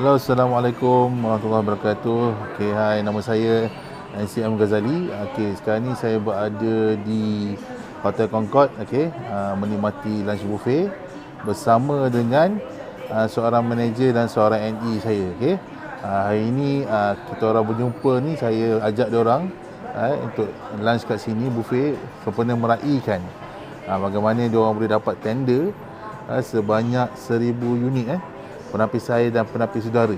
Halo, Assalamualaikum warahmatullahi wabarakatuh. Okey, hai, nama saya NCM Ghazali. Okey, sekarang ni saya berada di Hotel Concord, okey, menikmati lunch buffet bersama dengan seorang manager dan seorang NE saya, okey. Hari ini kita orang berjumpa ni, saya ajak dia orang untuk lunch kat sini buffet sempena meraihkan bagaimana dia orang boleh dapat tender sebanyak 1000 unit penapis air dan penapis udara.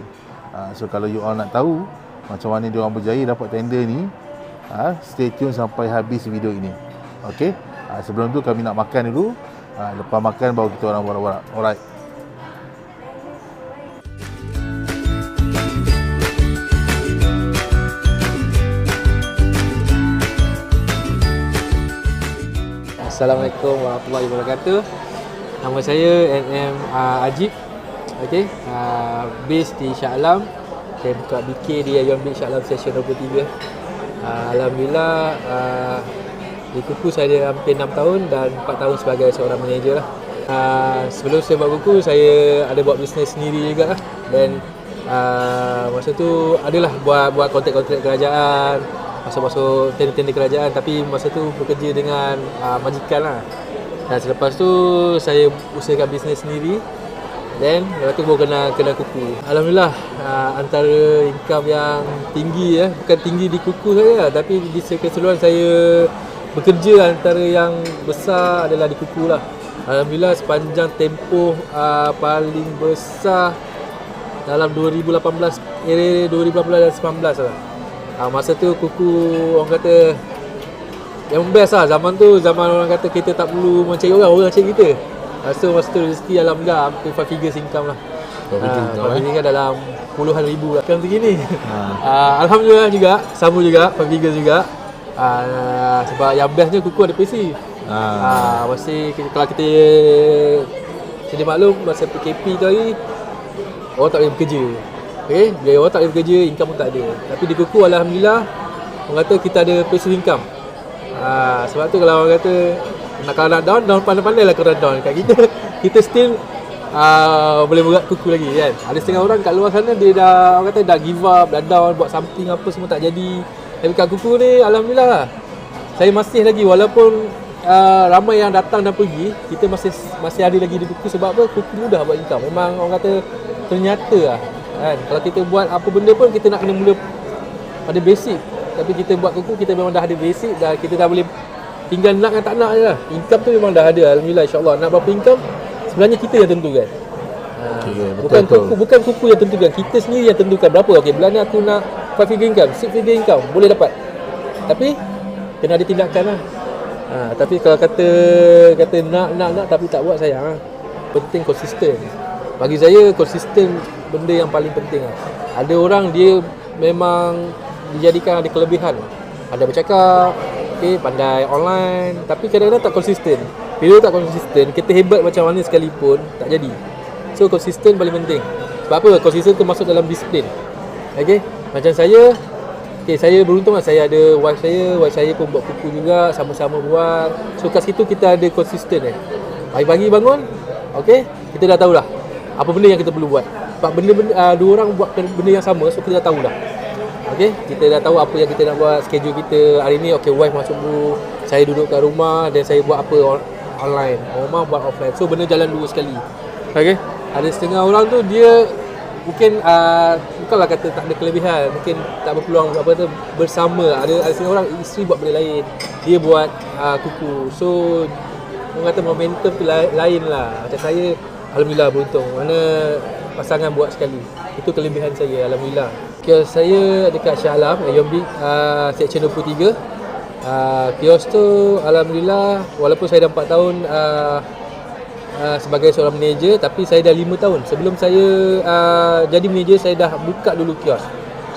So kalau you all nak tahu macam mana dia orang berjaya dapat tender ni, stay tune sampai habis video ini. Okey. Sebelum tu kami nak makan dulu. Lepas makan baru kita orang borak-borak. Alright. Assalamualaikum warahmatullahi wabarakatuh. Nama saya NM Ajib. Okey, base di Shah Alam. Saya buka BK di Ion Beach Shah Alam Session 23. Alhamdulillah, di Kuku saya ada hampir 6 tahun dan 4 tahun sebagai seorang manager lah. Sebelum saya buat Kuku, saya ada buat bisnes sendiri juga lah. Dan masa tu adalah buat kontrak-kontrak kerajaan, masuk-masuk tender-tender kerajaan, tapi masa tu bekerja dengan majikan lah. Dan selepas tu saya usahakan bisnes sendiri. Dan lepas tu baru kena Kuku. Alhamdulillah, antara income yang tinggi bukan tinggi di Kuku saja, tapi di keseluruhan saya bekerja antara yang besar adalah di Kuku lah. Alhamdulillah, sepanjang tempoh paling besar dalam 2018 dan 19 lah. Masa tu Kuku, orang kata yang best lah. Zaman tu zaman orang kata kita tak perlu mencari orang cari kita. So masa tu rezeki alhamdulillah hampir 5 figures income lah. Kan dalam puluhan ribu lah. Macam begini. Alhamdulillah juga, sama juga 5 figures juga. Sebab yang bestnya Kuku ada PC. Masih kalau kita sedia maklum masa PKP tu hari, orang tak boleh bekerja. Okay? Bila orang tak boleh bekerja, income pun tak ada. Tapi di Kuku alhamdulillah, orang kata kita ada passive income. Sebab tu kalau orang kata kalau nak down pandai-pandai lah korang down. Kat kita still boleh buat Kuku lagi kan. Ada setengah orang kat luar sana dia dah, orang kata dah give up, dah down, buat something apa semua tak jadi. Tapi kat Kuku ni alhamdulillah lah, saya masih lagi, walaupun ramai yang datang dan pergi, kita masih ada lagi di Kuku. Sebab apa? Kuku mudah buat income. Memang orang kata ternyata lah kan. Kalau kita buat apa benda pun kita nak kena mula pada basic. Tapi kita buat Kuku, kita memang dah ada basic, dah kita dah boleh tinggal nak dan tak nak je lah. Income tu memang dah ada, alhamdulillah, insyaAllah. Nak berapa income sebenarnya kita yang tentukan. Bukan Kuku yang tentukan, kita sendiri yang tentukan berapa. Okey, bulan ni aku nak 5 figure income, 6 figure income, boleh dapat. Tapi kena ada tindakan lah. Tapi kalau kata nak tapi tak buat, sayang lah. Penting konsisten. Bagi saya konsisten benda yang paling penting lah. Ada orang dia memang dijadikan ada kelebihan, pandai bercakap, pandai online, tapi kadang-kadang tak konsisten. Bila tak konsisten, kita hebat macam mana sekalipun tak jadi. So konsisten paling penting. Sebab apa? Konsisten tu masuk dalam disiplin. Okay? Macam saya, saya beruntung lah, saya ada wife saya pun buat Kuku juga, sama-sama buat. So kat situ kita ada konsisten pagi-pagi bangun, kita dah tahu dah apa benda yang kita perlu buat. Sebab benda-benda dua orang buat benda yang sama, so kita dah tahu dah. Kita dah tahu apa yang kita nak buat, schedule kita. Hari ni wife masuk dulu, saya duduk kat rumah dan saya buat apa online, rumah buat offline. So benda jalan dua sekali. Ada setengah orang tu dia mungkin bukanlah kata tak ada kelebihan, mungkin tak berpeluang bersama. Ada setengah orang isteri buat benda lain, dia buat Kuku. So orang kata momentum tu lain lah. Macam saya alhamdulillah beruntung, mana pasangan buat sekali. Itu kelebihan saya, alhamdulillah. Saya dekat Shah Alam, Ion Beach, Section 23. Kios tu alhamdulillah, walaupun saya dah 4 tahun sebagai seorang manager, tapi saya dah 5 tahun. Sebelum saya jadi manager, saya dah buka dulu kios.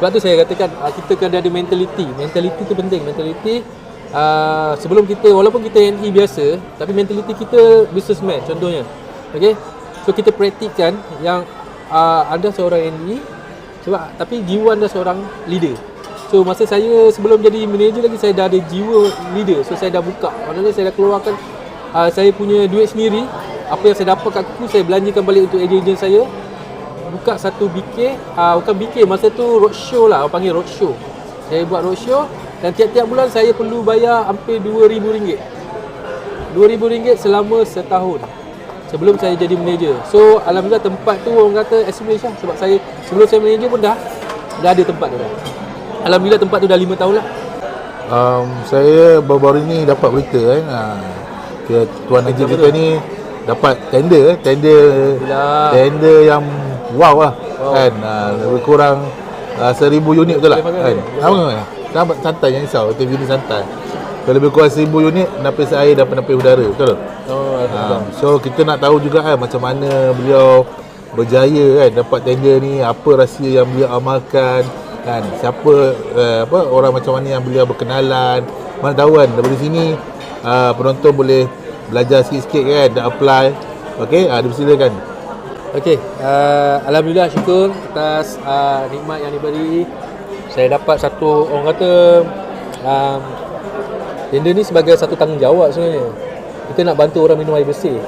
Sebab tu saya katakan kita kena ada mentality. Mentality tu penting. Mentality sebelum kita, walaupun kita NE biasa, tapi mentality kita businessman contohnya. So kita praktikkan yang anda seorang NE, tapi jiwa anda seorang leader. So masa saya sebelum jadi manager lagi, saya dah ada jiwa leader. So saya dah buka, maknanya saya dah keluarkan saya punya duit sendiri. Apa yang saya dapat kat Kuku, saya belanjakan balik untuk ejen-ejen saya. buka satu BK, bukan BK, masa tu roadshow lah, orang panggil roadshow. Saya buat roadshow dan tiap-tiap bulan saya perlu bayar hampir RM2,000. RM2,000 selama setahun sebelum saya jadi manager. So alhamdulillah tempat tu orang kata establish lah, sebab saya sebelum saya manager pun dah ada tempat tu dah. Alhamdulillah tempat tu dah 5 tahun lah. Saya baru-baru ni dapat berita Tuan Najib kita ni dapat tender yang wow lah kan, lebih kurang 1,000 unit betul tak kan? Nampak santai, jangan risau, interview ni santai. Kalau lebih kurang 1,000 unit napis air dan penapis udara, betul tak? So kita nak tahu juga kan macam mana beliau berjaya kan dapat tender ni, apa rahsia yang beliau amalkan kan, siapa orang macam mana yang beliau berkenalan, mana tahu kan daripada sini penonton boleh belajar sikit-sikit kan dan apply. Okey, dipersilakan. Okey, alhamdulillah syukur atas nikmat yang diberi. Saya dapat satu, orang kata tender ni sebagai satu tanggungjawab sebenarnya. Kita nak bantu orang minum air bersih.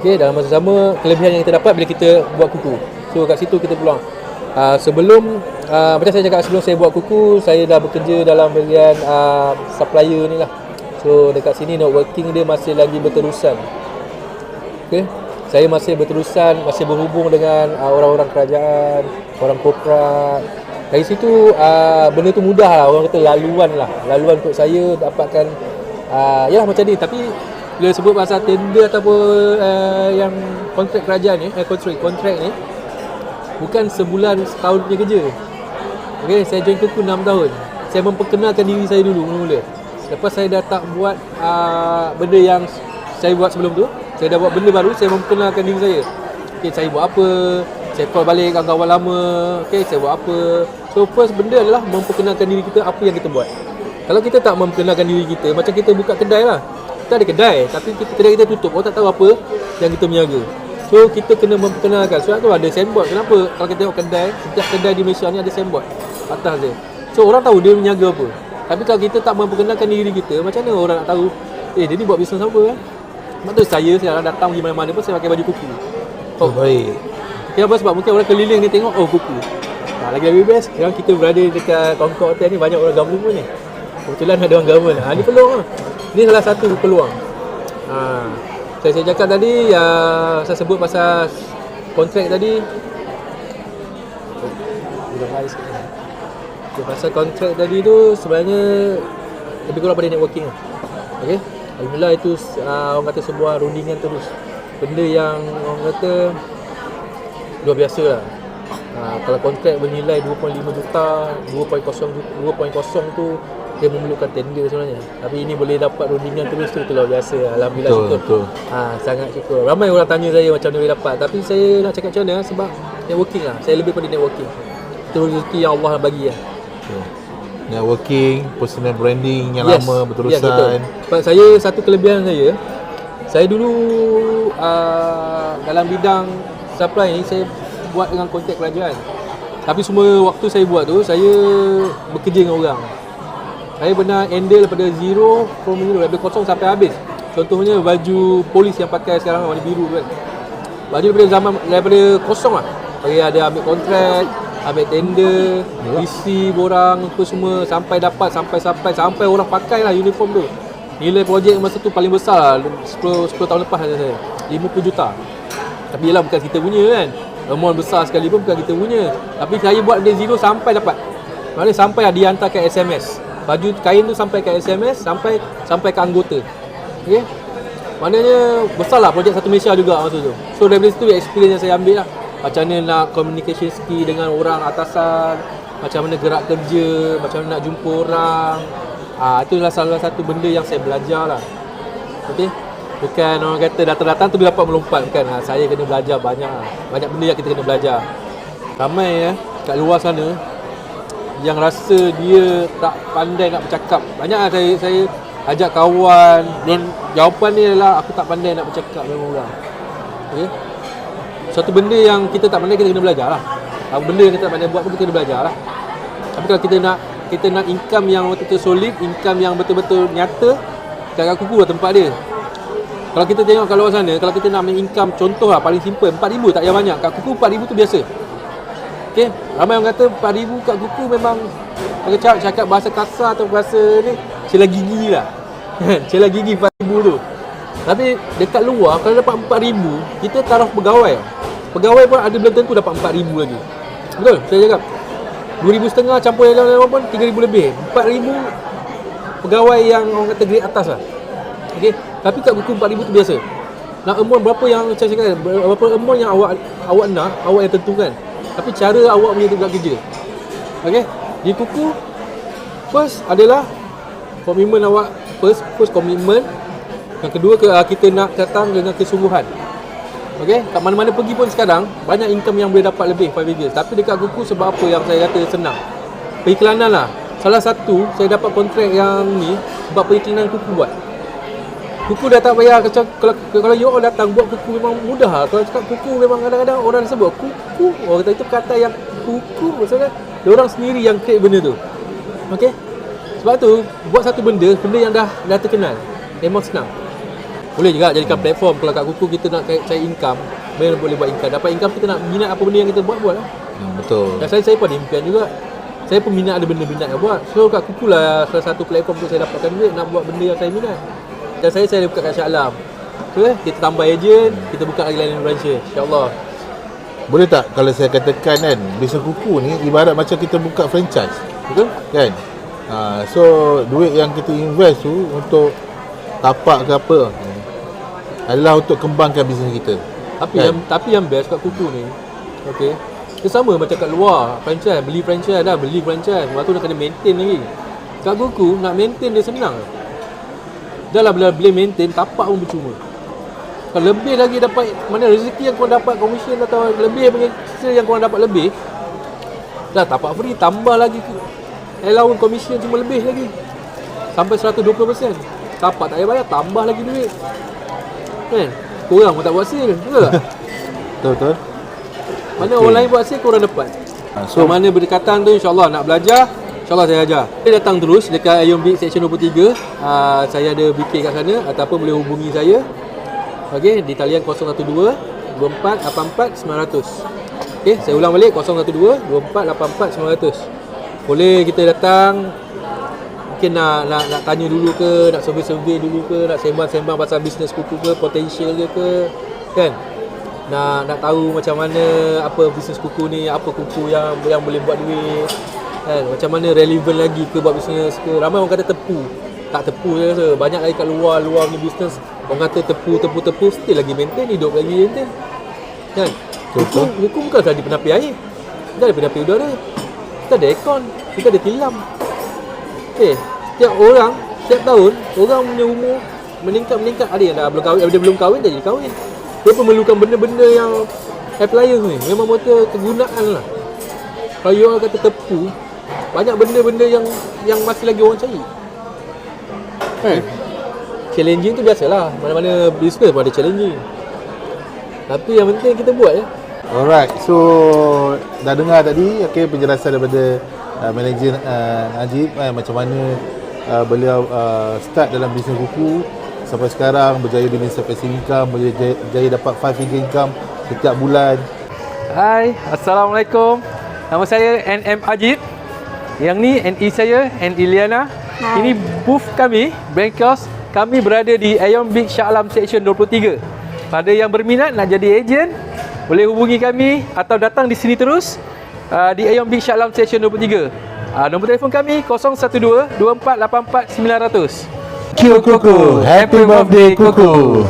Okey, dalam masa sama kelebihan yang kita dapat bila kita buat kuku. So kat situ kita peluang. Sebelum macam saya cakap, sebelum saya buat kuku, saya dah bekerja dalam bahagian supplier ni lah. So dekat sini networking dia masih lagi berterusan. Okay? Saya masih berterusan, masih berhubung dengan orang-orang kerajaan, orang korporat. Dari situ benda tu mudah lah, orang kata laluan untuk saya dapatkan yalah macam ni. Tapi bila sebut pasal tender ataupun yang kontrak kerajaan ni, kontrak ni bukan sebulan setahun punya kerja. Okay, saya join kuku 6 tahun. Saya memperkenalkan diri saya dulu mula-mula. Lepas saya dah tak buat benda yang saya buat sebelum tu, saya dah buat benda baru, saya memperkenalkan diri saya. Okay, saya buat apa, saya call balik kawan-kawan lama, okay, saya buat apa. So first benda adalah memperkenalkan diri kita, apa yang kita buat. Kalau kita tak memperkenalkan diri kita, macam kita buka kedai lah. Kita ada kedai, tapi kedai kita tutup, orang tak tahu apa yang kita berniaga. So kita kena memperkenalkan. Sebab tu ada signboard. Kenapa? Kalau kita tengok kedai, setiap kedai di Malaysia ni ada signboard atas dia. So orang tahu dia berniaga apa. Tapi kalau kita tak memperkenalkan diri kita, macam mana orang nak tahu dia ni buat bisnes apa kan? Sebab tu saya datang pergi mana-mana pun saya pakai baju kuku. Baik. Kenapa? Sebab mungkin orang keliling ni tengok, oh kuku. Lagi-lagi best, sekarang kita berada dekat Concord Hotel ni, banyak orang government ni. Kebetulan ada orang government. Ni peluang lah. Ni salah satu peluang. Saya cakap tadi, saya sebut pasal kontrak tadi. Pasal kontrak tadi tu sebenarnya lebih kurang pada networking lah. Okay? Alhamdulillah itu orang kata sebuah rundingan terus. Benda yang orang kata luar biasa lah. Kalau kontrak bernilai 2.5 juta, 2.0 tu dia memerlukan tender sebenarnya. Tapi ini boleh dapat rundingan terus tu luar biasa. Alhamdulillah syukur. Betul. Sangat syukur. Ramai orang tanya saya macam mana boleh dapat. Tapi saya nak cakap macam mana sebab networking lah. Saya lebih pada networking. Itu rezeki yang Allah bagi lah. Networking, personal branding yang lama berterusan. Sebab saya, satu kelebihan saya dulu dalam bidang supply ni saya buat dengan kontrak kerajaan. Tapi semua waktu saya buat tu, saya bekerja dengan orang. Saya pernah handle daripada zero kosong sampai habis. Contohnya baju polis yang pakai sekarang warna biru tu kan. Baju daripada kosong lah. Ada ambil kontrak, ambil tender, isi borang apa semua sampai dapat sampai orang pakai lah uniform tu. Nilai projek masa tu paling besar lah, 10 tahun lepas saya 50 juta. Tapi yelah bukan kita punya kan. Amount besar sekali pun bukan kita punya. Tapi saya buat dari zero sampai dapat. Maknanya sampai lah dihantar ke SMS. Baju kain tu sampai ke SMS, sampai ke anggota. Okey. Maknanya besar lah projek satu Malaysia juga masa tu. So dari situ experience yang saya ambil lah. Macam mana nak communication skill dengan orang atasan, macam mana gerak kerja, macam mana nak jumpa orang. Itulah salah satu benda yang saya belajar lah. Okey. Bukan orang kata datang-datang tu dapat melompat, bukan. Saya kena belajar banyak benda yang kita kena belajar. Ramai kat luar sana yang rasa dia tak pandai nak bercakap. Banyak lah saya ajak kawan dan jawapan dia adalah aku tak pandai nak bercakap dengan orang. Okey. Suatu benda yang kita tak pandai, kita kena belajar lah. Benda yang kita tak pandai buat pun kita kena belajar lah. Tapi kalau kita nak income yang betul-betul solid, income yang betul-betul nyata, kat kuku lah tempat dia. Kalau kita tengok kat luar sana, kalau kita nak ambil income, contoh lah paling simple, 4,000 tak payah banyak. Kat kuku 4,000 tu biasa. Okey, ramai orang kata 4,000 kat kuku memang orang cakap bahasa kasar atau bahasa ni celah gigi lah. Celah gigi 4,000 tu. Tapi dekat luar kalau dapat 4,000, kita taraf pegawai. Pegawai pun ada belum tentu dapat 4,000 lagi. Betul? Saya cakap 2,500 campur yang lain pun 3,000 lebih. 4,000 pegawai yang orang kata grade atas lah. Okey, tapi kat kuku 4,000 tu biasa. Nak amount berapa yang saya cakap, berapa amount yang awak nak, awak yang tentukan. Tapi cara awak punya tugas kerja. Okey, di kuku first adalah komitmen awak. First komitmen. Yang kedua kita nak datang dengan kesungguhan. Okey, kat mana-mana pergi pun sekarang banyak income yang boleh dapat lebih 5 figures. Tapi dekat kuku sebab apa yang saya kata senang? Periklanan lah. Salah satu saya dapat kontrak yang ni sebab periklanan kuku buat. Kuku dah tak payah kalau you all datang buat kuku memang mudah lah. Kalau cakap kuku memang kadang-kadang orang sebut kuku. Orang kata itu kata yang kuku maksudnya diorang sendiri yang create benda tu. Okey. Sebab tu buat satu benda yang dah terkenal. Memang senang. Boleh juga jadikan platform. Kalau kat kuku kita nak cari income, mana boleh buat income. Dapat income kita nak minat apa benda yang kita buat lah. Betul. Dan saya pun ada impian juga. Saya pun minat ada benda-benda yang buat. So kat kuku lah salah satu platform untuk saya dapatkan duit nak buat benda yang saya minat. Dan saya buka kat Shah Alam. So kita tambah ejen, kita buka lagi lain branch, insya-Allah. Boleh tak kalau saya katakan kan, bisnes kuku ni ibarat macam kita buka franchise. Betul? Kan? So duit yang kita invest tu untuk tapak ke apa adalah untuk kembangkan bisnes kita. Tapi yang best kat kuku ni, okey. Dia sama macam kat luar, franchise, beli franchise. Lepas tu nak kena maintain lagi. Kat kuku nak maintain dia senang. Dah lah boleh maintain, tapak pun percuma. Kalau lebih lagi dapat, mana rezeki yang korang dapat, komisen atau lebih punya yang korang dapat lebih, dah tapak free, tambah lagi allowance komisen cuma lebih lagi sampai 120%. Tapak tak payah bayar, tambah lagi duit. Kan? Korang pun tak buat sale, betul tak? Betul. Mana orang lain buat sale, korang dapat. So mana berdekatan tu insyaAllah nak belajar, InsyaAllah saya ajar. Saya datang terus dekat Ion Big Section 23. Saya ada BK kat sana ataupun boleh hubungi saya. Okey, di talian 012 24 84 900. Okey, saya ulang balik 012 24 84 900. Boleh kita datang. Mungkin nak tanya dulu ke, nak survey dulu ke, nak sembang-sembang pasal bisnes kuku ke, potensial dia ke, kan? Nak tahu macam mana apa bisnes kuku ni, apa kuku yang boleh buat duit. Kan, macam mana relevan lagi ke buat bisnes ke. Ramai orang kata tepu. Tak tepu saya rasa. Banyak lagi kat luar ni bisnes. Orang kata tepu. Still lagi maintain, hidup lagi maintain. Kan? Hukum bukan sahaja penapi air. Kita ada penapi udara. Kita ada aircon. Kita ada tilam. Okay. Setiap tahun, orang punya umur meningkat. Ada yang dah belum kahwin. Ada belum kahwin, dah jadi kahwin. Dia memerlukan benda-benda yang appliance ni. Memang betul kegunaan lah. Kalau you orang kata tepu, banyak benda-benda yang masih lagi orang cari. Kan? Challenging tu biasalah. Mana-mana bisnes pun ada challenging. Tapi yang penting kita buat ya. Alright, so dah dengar tadi penjelasan daripada manager Najib macam mana beliau start dalam bisnes kuku sampai sekarang berjaya bisnes passive income, berjaya dapat 5 figure income setiap bulan. Hai, Assalamualaikum. Nama saya NM Ajib. Yang ni NE saya, NE Liana. Hai. Ini booth kami, brand kiosk. Kami berada di Ion Big Shah Alam Section 23. Pada yang berminat nak jadi ejen, boleh hubungi kami atau datang di sini terus di Ion Big Shah Alam Section 23. Nombor telefon kami 012 24 84 900. Kuku, happy birthday Kuku.